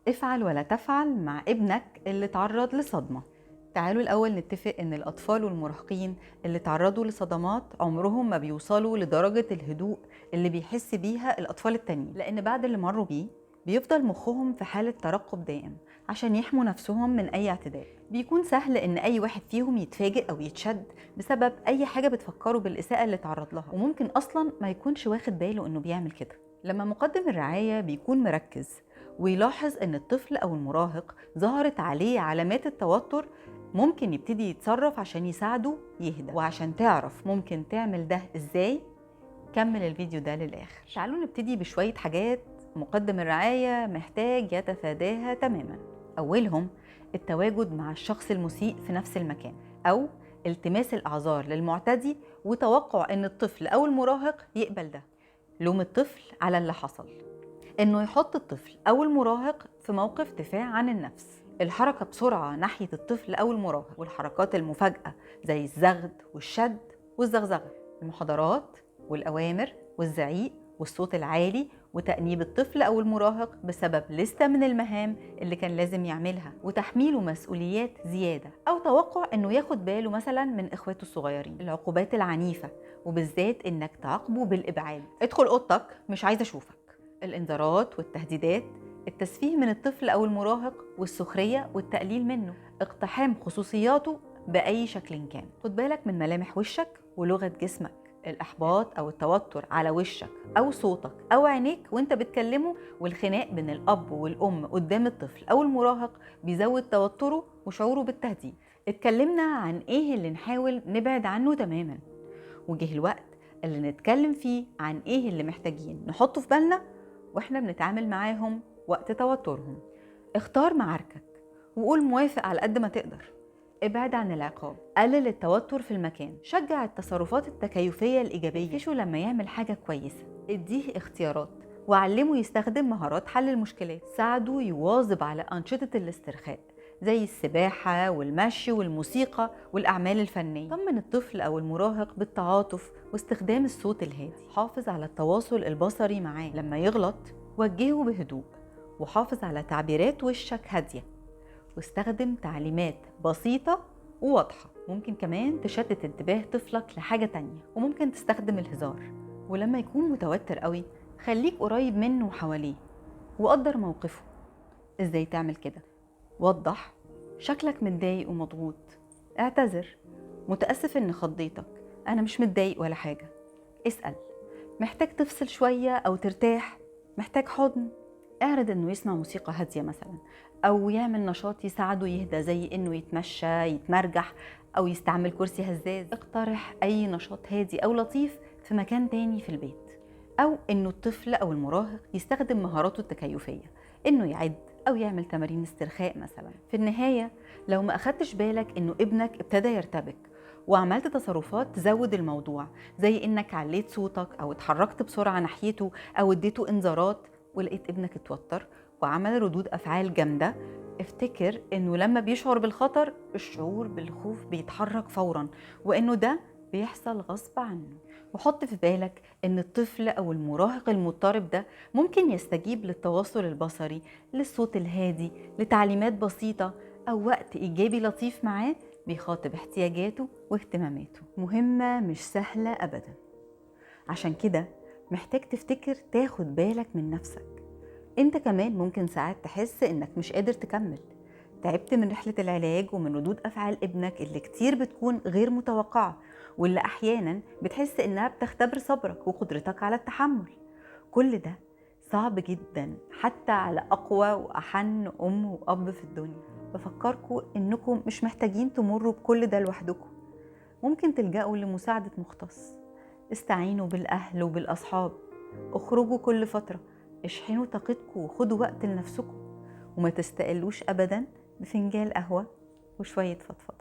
افعل ولا تفعل مع ابنك اللي تعرض لصدمة. تعالوا الأول نتفق إن الأطفال والمراهقين اللي تعرضوا لصدمات عمرهم ما بيوصلوا لدرجة الهدوء اللي بيحس بيها الأطفال التانيين، لأن بعد اللي مروا بيه بيفضل مخهم في حالة ترقب دائم عشان يحموا نفسهم من أي اعتداء. بيكون سهل إن أي واحد فيهم يتفاجئ أو يتشد بسبب أي حاجة بتفكره بالإساءة اللي تعرض لها، وممكن أصلا ما يكونش واخد باله إنه بيعمل كده. لما مقدم الرعاية بيكون مركز ويلاحظ إن الطفل أو المراهق ظهرت عليه علامات التوتر، ممكن يبتدي يتصرف عشان يساعده يهدى. وعشان تعرف ممكن تعمل ده إزاي، كمل الفيديو ده للآخر. تعالوا نبتدي بشوية حاجات مقدم الرعاية محتاج يتفاداها تماما. أولهم التواجد مع الشخص المسيء في نفس المكان، أو التماس الأعذار للمعتدي وتوقع إن الطفل أو المراهق يقبل ده. لوم الطفل على اللي حصل، إنه يحط الطفل أو المراهق في موقف دفاع عن النفس. الحركة بسرعة ناحية الطفل أو المراهق، والحركات المفاجئة زي الزغد والشد والزغزغة، المحاضرات والأوامر والزعيق والصوت العالي وتأنيب الطفل أو المراهق بسبب لستة من المهام اللي كان لازم يعملها، وتحميله مسؤوليات زيادة، أو توقع إنه ياخد باله مثلا من إخواته الصغيرين. العقوبات العنيفة، وبالذات إنك تعاقبه بالإبعاد، ادخل أوضتك مش عايزة أشوفك. الإنذارات والتهديدات، التسفيه من الطفل أو المراهق والسخرية والتقليل منه، اقتحام خصوصياته بأي شكل كان. خد بالك من ملامح وشك ولغة جسمك. الإحباط أو التوتر على وشك أو صوتك أو عينيك وانت بتكلمه، والخناق بين الأب والأم قدام الطفل أو المراهق بيزود توتره وشعوره بالتهديد. اتكلمنا عن إيه اللي نحاول نبعد عنه تماما، وجه الوقت اللي نتكلم فيه عن إيه اللي محتاجين نحطه في بالنا واحنا بنتعامل معاهم وقت توترهم. اختار معاركك وقول موافق على قد ما تقدر. ابعد عن العقاب، قلل التوتر في المكان، شجع التصرفات التكيفية الإيجابية، فيشه لما يعمل حاجة كويسة، اديه اختيارات وعلمه يستخدم مهارات حل المشكلات، ساعده يواظب على أنشطة الاسترخاء زي السباحة والمشي والموسيقى والأعمال الفنية. طمن الطفل أو المراهق بالتعاطف واستخدام الصوت الهادي. حافظ على التواصل البصري معاه، لما يغلط وجهه بهدوء، وحافظ على تعبيرات وشك هادية، واستخدم تعليمات بسيطة وواضحة. ممكن كمان تشتت انتباه طفلك لحاجة تانية، وممكن تستخدم الهزار. ولما يكون متوتر قوي، خليك قريب منه وحواليه وقدر موقفه. ازاي تعمل كده؟ وضح شكلك متضايق ومضغوط، اعتذر، متأسف إن خضيتك، أنا مش متضايق ولا حاجة. اسأل، محتاج تفصل شوية أو ترتاح؟ محتاج حضن؟ اعرض إنه يسمع موسيقى هادية مثلا، أو يعمل نشاط يساعده يهدى زي إنه يتمشى، يتمرجح، أو يستعمل كرسي هزاز. اقترح أي نشاط هادي أو لطيف في مكان تاني في البيت. أو إنه الطفل أو المراهق يستخدم مهاراته التكيفية، إنه يعد أو يعمل تمارين استرخاء مثلا. في النهاية، لو ما أخدتش بالك إنه ابنك ابتدى يرتبك وعملت تصرفات تزود الموضوع، زي إنك عليت صوتك أو اتحركت بسرعة ناحيته أو اديته إنذارات، ولقيت ابنك اتوتر وعمل ردود أفعال جامدة، افتكر إنه لما بيشعر بالخطر الشعور بالخوف بيتحرك فورا، وإنه ده بيحصل غصب عنه. وحط في بالك إن الطفل أو المراهق المضطرب ده ممكن يستجيب للتواصل البصري، للصوت الهادي، لتعليمات بسيطة، أو وقت إيجابي لطيف معاه بيخاطب احتياجاته واهتماماته. مهمة مش سهلة أبدا، عشان كده محتاج تفتكر تاخد بالك من نفسك. انت كمان ممكن ساعات تحس إنك مش قادر تكمل، تعبت من رحلة العلاج ومن ردود أفعال ابنك اللي كتير بتكون غير متوقعة، واللي أحيانا بتحس إنها بتختبر صبرك وقدرتك على التحمل. كل ده صعب جدا حتى على أقوى وأحن أم وأب في الدنيا. بفكركم إنكم مش محتاجين تمروا بكل ده لوحدكم، ممكن تلجأوا لمساعدة مختص، استعينوا بالأهل وبالأصحاب، اخرجوا كل فترة، اشحنوا طاقتكم وخدوا وقت لنفسكم، وما تستقلوش أبدا بفنجان قهوة وشوية فضفضة.